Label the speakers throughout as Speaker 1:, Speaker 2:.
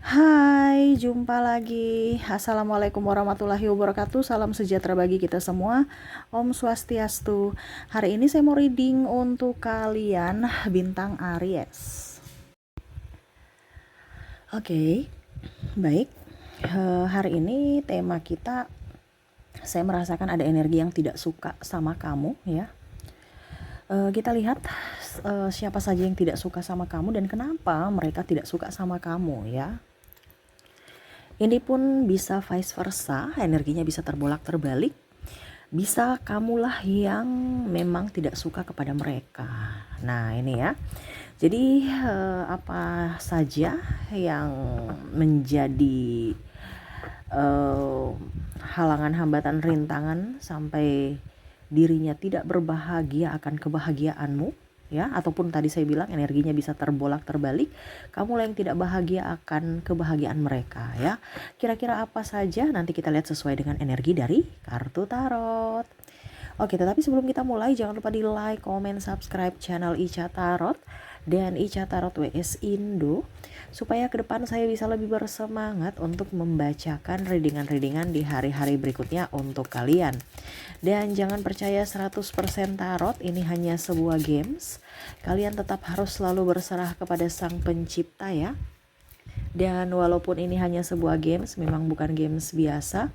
Speaker 1: Hai, jumpa lagi. Assalamualaikum warahmatullahi wabarakatuh. Salam sejahtera bagi kita semua. Om Swastiastu. Hari ini saya mau reading untuk kalian bintang Aries. Oke, baik. Hari ini tema kita, saya merasakan ada energi yang tidak suka sama kamu ya. Kita lihat siapa saja yang tidak suka sama kamu dan kenapa mereka tidak suka sama kamu ya. Ini pun bisa vice versa, energinya bisa terbolak-terbalik. Bisa kamulah yang memang tidak suka kepada mereka. Nah ini ya. Jadi apa saja yang menjadi halangan, hambatan, rintangan sampai dirinya tidak berbahagia akan kebahagiaanmu ya, ataupun tadi saya bilang energinya bisa terbolak-terbalik, kamu yang tidak bahagia akan kebahagiaan mereka ya. Kira-kira apa saja nanti kita lihat sesuai dengan energi dari kartu tarot. Oke, tetapi sebelum kita mulai jangan lupa di like, comment, subscribe channel Ica Tarot dan Ica Tarot WS Indo supaya ke depan saya bisa lebih bersemangat untuk membacakan readingan-readingan di hari-hari berikutnya untuk kalian. Dan jangan percaya 100% tarot, ini hanya sebuah games. Kalian tetap harus selalu berserah kepada Sang Pencipta ya. Dan walaupun ini hanya sebuah games, memang bukan games biasa,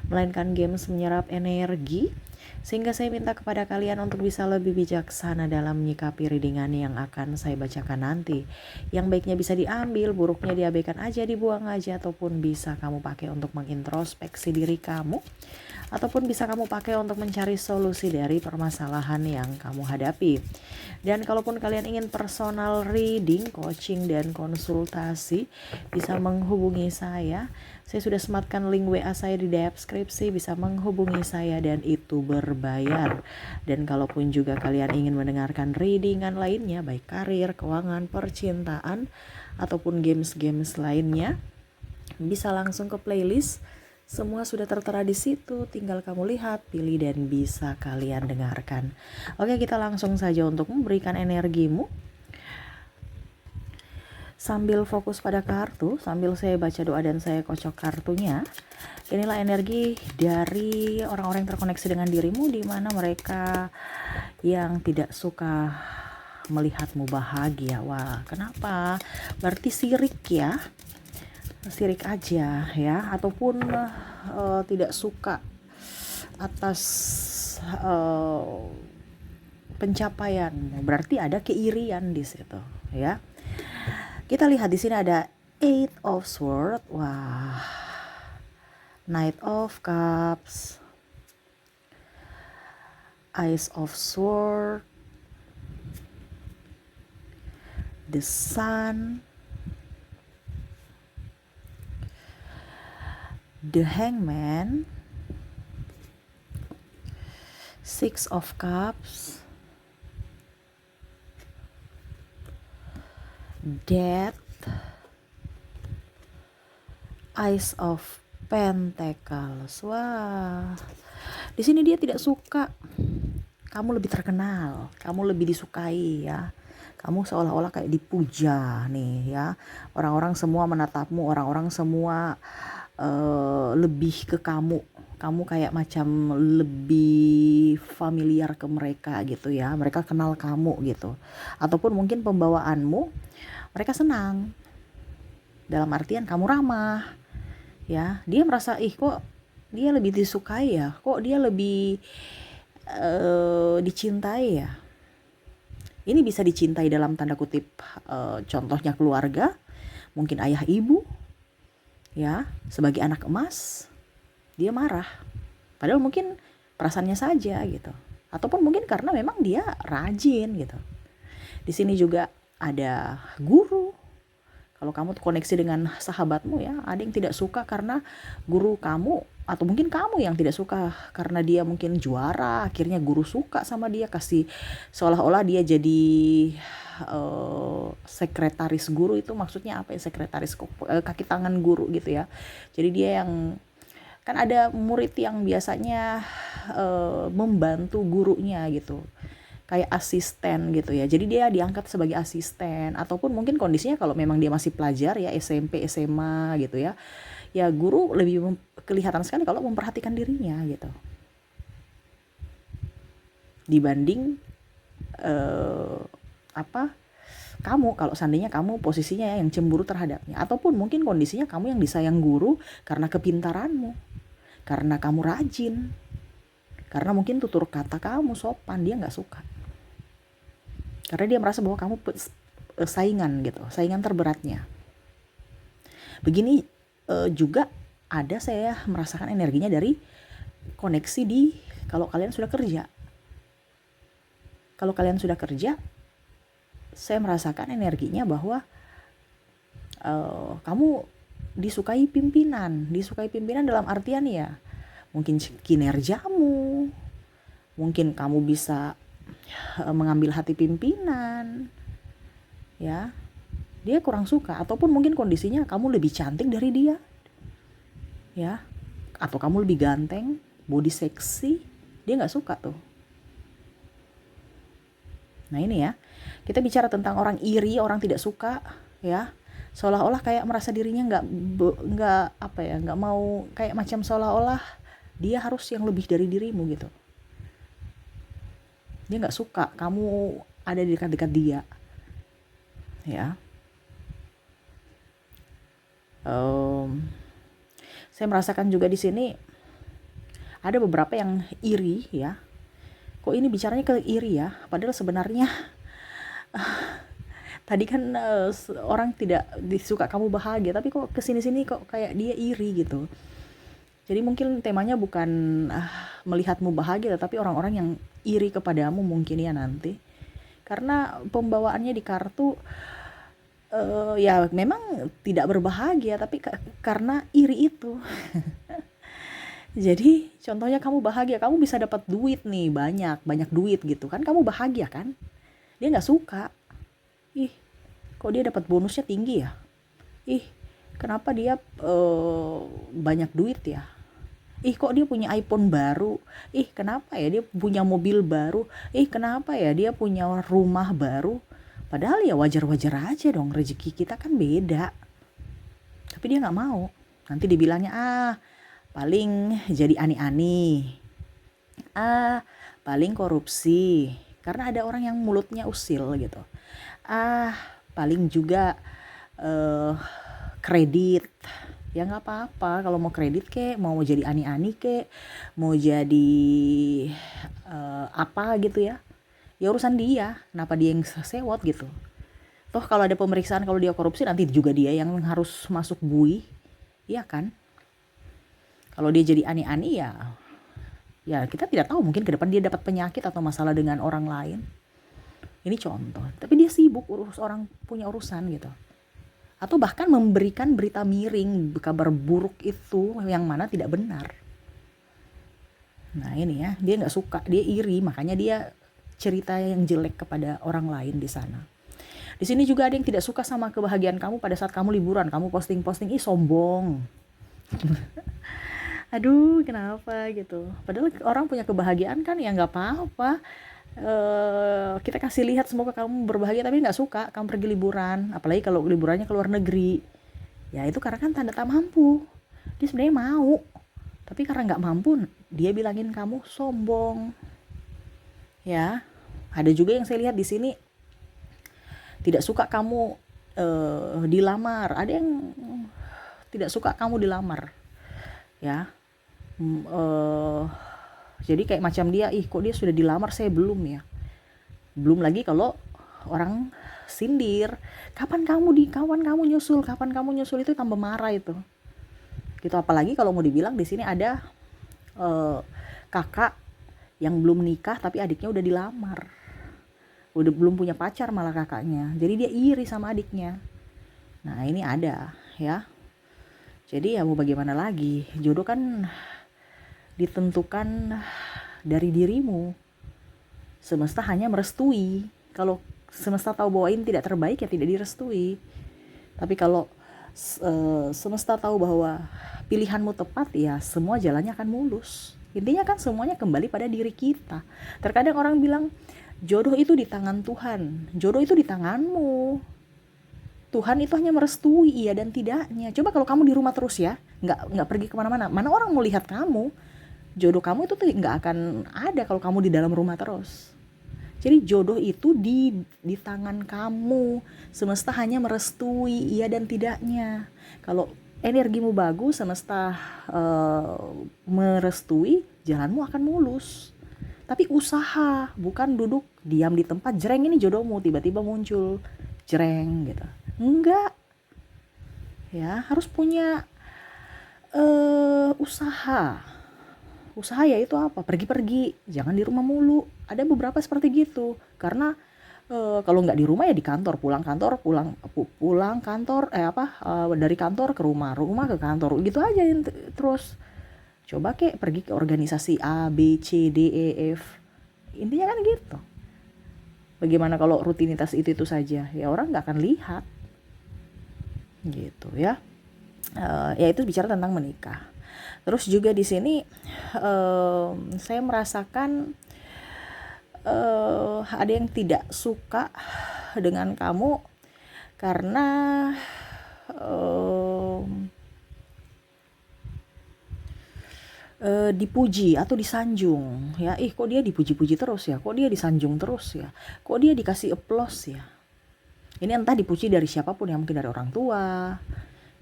Speaker 1: melainkan games menyerap energi. Sehingga saya minta kepada kalian untuk bisa lebih bijaksana dalam menyikapi readingan yang akan saya bacakan nanti. Yang baiknya bisa diambil, buruknya diabaikan aja, dibuang aja, ataupun bisa kamu pakai untuk mengintrospeksi diri kamu, ataupun bisa kamu pakai untuk mencari solusi dari permasalahan yang kamu hadapi. Dan kalaupun kalian ingin personal reading, coaching, dan konsultasi, bisa menghubungi saya. Saya sudah sematkan link WA saya di deskripsi, bisa menghubungi saya dan itu berbayar. Dan kalaupun juga kalian ingin mendengarkan readingan lainnya, baik karir, keuangan, percintaan, ataupun games-games lainnya, bisa langsung ke playlist. Semua sudah tertera di situ, tinggal kamu lihat, pilih dan bisa kalian dengarkan. Oke, kita langsung saja untuk memberikan energimu. Sambil fokus pada kartu, sambil saya baca doa dan saya kocok kartunya. Inilah energi dari orang-orang yang terkoneksi dengan dirimu, di mana mereka yang tidak suka melihatmu bahagia. Wah, kenapa? Berarti sirik ya. Sirik aja ya, ataupun tidak suka atas pencapaian, berarti ada keirian di situ ya. Kita lihat di sini ada Eight of Swords, wah, Knight of Cups, Ace of Swords, the Sun, the Hangman, Six of Cups, Death, Ace of Pentacles. Wah, di sini dia tidak suka kamu lebih terkenal, kamu lebih disukai ya. Kamu seolah-olah kayak dipuja nih ya. Orang-orang semua menatapmu, orang-orang semua lebih ke kamu. Kamu kayak macam lebih familiar ke mereka gitu ya. Mereka kenal kamu gitu. Ataupun mungkin pembawaanmu, mereka senang. Dalam artian kamu ramah. Ya, dia merasa kok dia lebih disukai ya. Kok dia lebih dicintai ya. Ini bisa dicintai dalam tanda kutip, contohnya keluarga, mungkin ayah ibu ya, sebagai anak emas dia marah, padahal mungkin perasaannya saja gitu, ataupun mungkin karena memang dia rajin gitu. Di sini juga ada guru. Kalau kamu koneksi dengan sahabatmu ya, ada yang tidak suka karena guru kamu, atau mungkin kamu yang tidak suka karena dia mungkin juara, akhirnya guru suka sama dia, kasih seolah-olah dia jadi sekretaris guru. Itu maksudnya apa ya, sekretaris kaki tangan guru gitu ya. Jadi dia yang, kan ada murid yang biasanya membantu gurunya gitu. kayak asisten gitu ya. Jadi dia diangkat sebagai asisten, ataupun mungkin kondisinya kalau memang dia masih pelajar ya, SMP, SMA gitu ya. Ya guru lebih kelihatan sekali kalau memperhatikan dirinya gitu. Dibanding kamu, kalau seandainya kamu posisinya yang cemburu terhadapnya, ataupun mungkin kondisinya kamu yang disayang guru karena kepintaranmu, karena kamu rajin, karena mungkin tutur kata kamu sopan, dia nggak suka. Karena dia merasa bahwa kamu saingan gitu, saingan terberatnya. Begini juga ada saya merasakan energinya dari koneksi kalau kalian sudah kerja. Kalau kalian sudah kerja, saya merasakan energinya bahwa kamu disukai pimpinan dalam artian ya mungkin kinerjamu, mungkin kamu bisa mengambil hati pimpinan, ya dia kurang suka, ataupun mungkin kondisinya kamu lebih cantik dari dia, ya, atau kamu lebih ganteng, body seksi, dia nggak suka tuh. Nah ini ya, kita bicara tentang orang iri, orang tidak suka, ya, seolah-olah kayak merasa dirinya nggak mau, kayak macam seolah-olah dia harus yang lebih dari dirimu gitu. Dia nggak suka kamu ada di dekat-dekat dia, ya. Saya merasakan juga di sini ada beberapa yang iri ya. Kok ini bicaranya ke iri ya? Padahal sebenarnya tadi kan orang tidak disuka kamu bahagia, tapi kok kesini-sini kok kayak dia iri gitu. Jadi mungkin temanya bukan melihatmu bahagia, tapi orang-orang yang iri kepadamu mungkin ya nanti. Karena pembawaannya di kartu ya memang tidak berbahagia, tapi karena iri itu. Jadi contohnya kamu bahagia, kamu bisa dapat duit nih, banyak duit gitu kan, kamu bahagia kan, dia nggak suka. Ih, kok dia dapat bonusnya tinggi ya, ih kenapa dia banyak duit ya, ih kok dia punya iPhone baru, ih kenapa ya dia punya mobil baru, ih kenapa ya dia punya rumah baru. Padahal ya wajar-wajar aja dong, rezeki kita kan beda. Tapi dia nggak mau, nanti dibilangnya paling jadi ani-ani, paling korupsi, karena ada orang yang mulutnya usil gitu, paling juga kredit. Ya nggak apa-apa, kalau mau kredit kek, mau jadi ani-ani kek, mau jadi apa gitu ya, ya urusan dia, kenapa dia yang sewot gitu. Toh kalau ada pemeriksaan, kalau dia korupsi nanti juga dia yang harus masuk bui, iya kan. Kalau dia jadi ani-ani ya kita tidak tahu, mungkin ke depan dia dapat penyakit atau masalah dengan orang lain. Ini contoh, tapi dia sibuk urus orang punya urusan gitu. Atau bahkan memberikan berita miring, kabar buruk itu yang mana tidak benar. Nah ini ya, dia nggak suka, dia iri, makanya dia cerita yang jelek kepada orang lain di sana. Di sini juga ada yang tidak suka sama kebahagiaan kamu pada saat kamu liburan, kamu posting-posting, sombong. Aduh kenapa gitu, padahal orang punya kebahagiaan kan ya nggak apa-apa. Kita kasih lihat semoga kamu berbahagia, tapi nggak suka kamu pergi liburan, apalagi kalau liburannya ke luar negeri. Ya itu karena kan tanda tak mampu, dia sebenarnya mau, tapi karena nggak mampu dia bilangin kamu sombong. Ya ada juga yang saya lihat di sini tidak suka kamu dilamar, ada yang tidak suka kamu dilamar ya. Jadi kayak macam dia, kok dia sudah dilamar saya belum ya. Belum lagi kalau orang sindir, kapan kamu nyusul itu tambah marah itu. Gitu, apalagi kalau mau dibilang di sini ada kakak yang belum nikah tapi adiknya udah dilamar. Udah belum punya pacar malah kakaknya. Jadi dia iri sama adiknya. Nah, ini ada ya. Jadi ya mau bagaimana lagi? Jodoh kan ditentukan dari dirimu. Semesta hanya merestui. Kalau semesta tahu bahwa ini tidak terbaik ya tidak direstui. Tapi kalau semesta tahu bahwa pilihanmu tepat ya semua jalannya akan mulus. Intinya kan semuanya kembali pada diri kita. Terkadang orang bilang Jodoh itu di tangan Tuhan, jodoh itu di tanganmu. Tuhan itu hanya merestui iya dan tidaknya. Coba kalau kamu di rumah terus ya, nggak pergi kemana-mana, mana orang mau lihat kamu? Jodoh kamu itu tuh nggak akan ada kalau kamu di dalam rumah terus. Jadi jodoh itu di tangan kamu. Semesta hanya merestui iya dan tidaknya. Kalau energimu bagus, semesta merestui, jalanmu akan mulus. Tapi usaha, bukan duduk diam di tempat, jreng ini jodohmu tiba-tiba muncul, jreng gitu. Enggak, ya harus punya usaha. Usaha ya itu apa? Pergi-pergi, jangan di rumah mulu. Ada beberapa seperti gitu. Karena kalau nggak di rumah ya di kantor, pulang kantor, pulang kantor, dari kantor ke rumah, rumah ke kantor, gitu aja terus. Coba pergi ke organisasi A, B, C, D, E, F. Intinya kan gitu. Bagaimana kalau rutinitas itu saja? Ya orang nggak akan lihat. Gitu ya. Ya itu bicara tentang menikah. Terus juga di sini saya merasakan ada yang tidak suka dengan kamu karena dipuji atau disanjung ya. Kok dia dipuji-puji terus ya, kok dia disanjung terus ya, kok dia dikasih applause ya. Ini entah dipuji dari siapapun ya, mungkin dari orang tua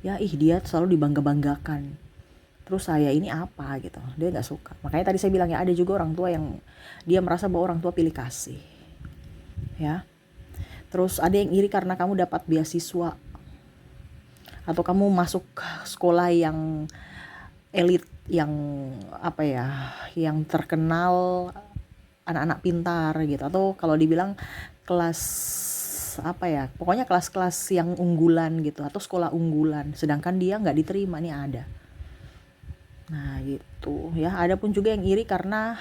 Speaker 1: ya, dia selalu dibangga-banggakan. Terus saya ini apa gitu, dia nggak suka. Makanya tadi saya bilang ya, ada juga orang tua yang dia merasa bahwa orang tua pilih kasih ya. Terus ada yang iri karena kamu dapat beasiswa atau kamu masuk sekolah yang elit, yang yang terkenal, anak-anak pintar gitu, atau kalau dibilang kelas pokoknya kelas-kelas yang unggulan gitu, atau sekolah unggulan, sedangkan dia nggak diterima. Nih ada. Nah gitu ya. Ada pun juga yang iri karena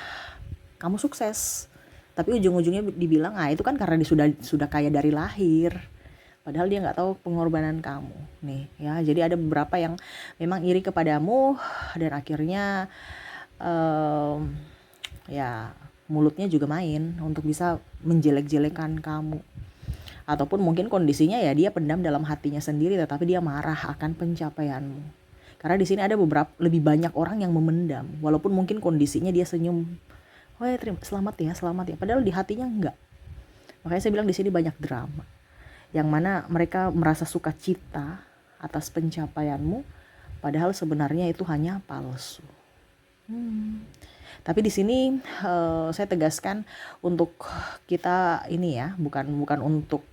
Speaker 1: kamu sukses, tapi ujung-ujungnya dibilang itu kan karena dia sudah kaya dari lahir, padahal dia nggak tahu pengorbanan kamu nih ya. Jadi ada beberapa yang memang iri kepadamu dan akhirnya ya mulutnya juga main untuk bisa menjelek-jelekan kamu. Ataupun mungkin kondisinya ya dia pendam dalam hatinya sendiri, tetapi dia marah akan pencapaianmu. Karena di sini ada lebih banyak orang yang memendam, walaupun mungkin kondisinya dia senyum, oh ya selamat ya, padahal di hatinya enggak. Makanya saya bilang di sini banyak drama, yang mana mereka merasa sukacita atas pencapaianmu, padahal sebenarnya itu hanya palsu. Tapi di sini saya tegaskan untuk kita ini ya, bukan untuk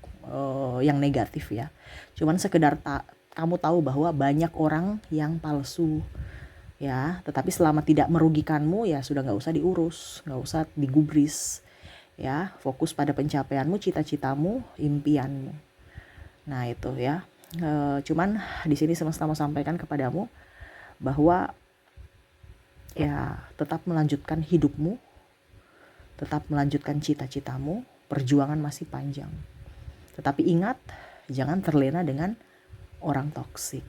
Speaker 1: yang negatif ya. Cuman sekedar kamu tahu bahwa banyak orang yang palsu ya, tetapi selama tidak merugikanmu ya sudah nggak usah diurus, nggak usah digubris ya. Fokus pada pencapaianmu, cita-citamu, impianmu. Nah itu ya. Cuman di sini semesta mau sampaikan kepadamu bahwa ya tetap melanjutkan hidupmu, tetap melanjutkan cita-citamu. Perjuangan masih panjang, tetapi ingat, jangan terlena dengan orang toksik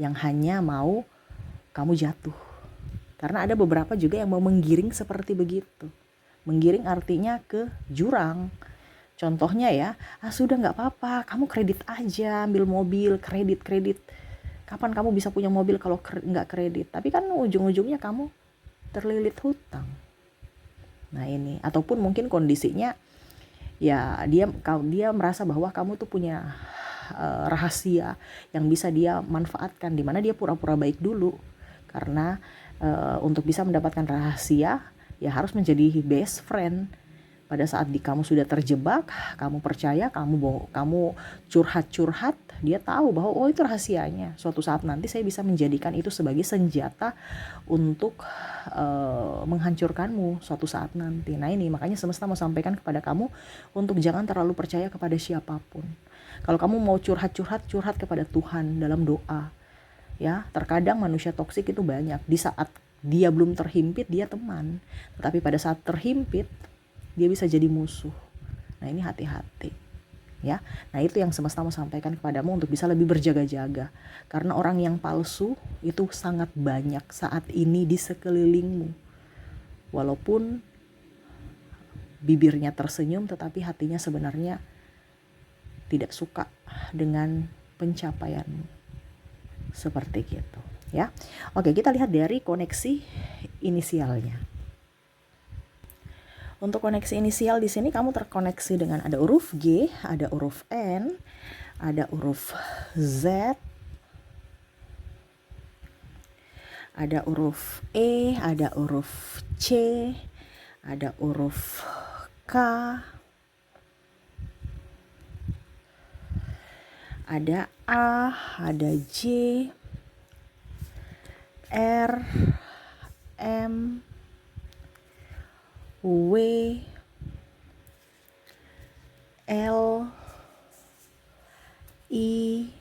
Speaker 1: yang hanya mau kamu jatuh. Karena ada beberapa juga yang mau menggiring seperti begitu. Menggiring artinya ke jurang. Contohnya ya, sudah nggak apa-apa, kamu kredit aja, ambil mobil, kredit. Kapan kamu bisa punya mobil kalau nggak kredit? Tapi kan ujung-ujungnya kamu terlilit hutang. Nah ini, ataupun mungkin kondisinya ya dia merasa bahwa kamu tuh punya rahasia yang bisa dia manfaatkan, di mana dia pura-pura baik dulu. Karena untuk bisa mendapatkan rahasia ya harus menjadi best friend. Pada saat kamu sudah terjebak, kamu percaya, kamu curhat, dia tahu bahwa itu rahasianya. Suatu saat nanti saya bisa menjadikan itu sebagai senjata untuk menghancurkanmu suatu saat nanti. Nah ini makanya semesta mau sampaikan kepada kamu untuk jangan terlalu percaya kepada siapapun. Kalau kamu mau curhat kepada Tuhan dalam doa. Ya, terkadang manusia toksik itu banyak. Di saat dia belum terhimpit dia teman, tetapi pada saat terhimpit dia bisa jadi musuh. Nah ini hati-hati ya. Nah itu yang semesta mau sampaikan kepadamu untuk bisa lebih berjaga-jaga, karena orang yang palsu itu sangat banyak saat ini di sekelilingmu. Walaupun bibirnya tersenyum tetapi hatinya sebenarnya tidak suka dengan pencapaianmu. Seperti gitu ya. Oke, kita lihat dari koneksi inisialnya. Untuk koneksi inisial di sini kamu terkoneksi dengan ada huruf G, ada huruf N, ada huruf Z, ada huruf E, ada huruf C, ada huruf K, ada A, ada J, R, M, W, L, I,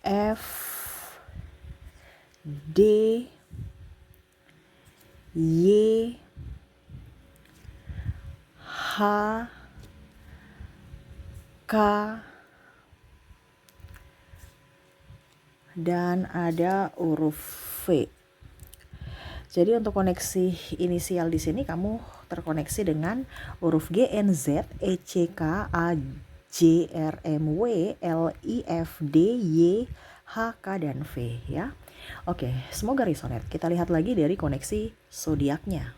Speaker 1: F, D, Y, H, K, dan ada huruf V. Jadi untuk koneksi inisial di sini kamu terkoneksi dengan huruf G, N, Z, E, C, K, A, J, R, M, W, L, I, F, D, Y, H, K, dan V ya. Oke, semoga resonate. Kita lihat lagi dari koneksi zodiaknya.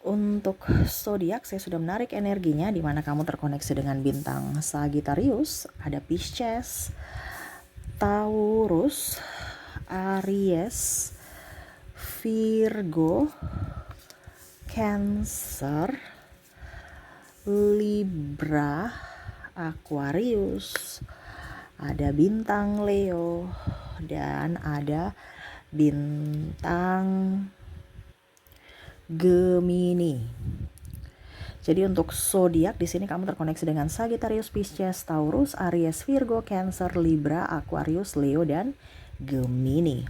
Speaker 1: Untuk zodiak saya sudah menarik energinya di mana kamu terkoneksi dengan bintang Sagittarius, ada Pisces, Taurus, Aries, Virgo, Cancer, Libra, Aquarius, ada bintang Leo, dan ada bintang Gemini. Jadi untuk zodiak di sini kamu terkoneksi dengan Sagittarius, Pisces, Taurus, Aries, Virgo, Cancer, Libra, Aquarius, Leo, dan Gemini.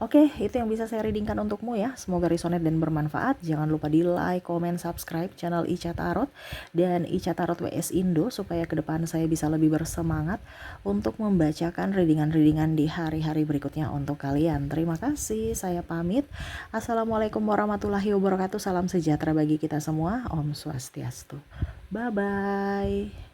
Speaker 1: Oke, itu yang bisa saya readingkan untukmu ya. Semoga resonate dan bermanfaat. Jangan lupa di like, comment, subscribe channel Ica Tarot dan Ica Tarot WS Indo supaya ke depan saya bisa lebih bersemangat untuk membacakan readingan-readingan di hari-hari berikutnya untuk kalian. Terima kasih, saya pamit. Assalamualaikum warahmatullahi wabarakatuh. Salam sejahtera bagi kita semua. Om Swastiastu. Bye-bye.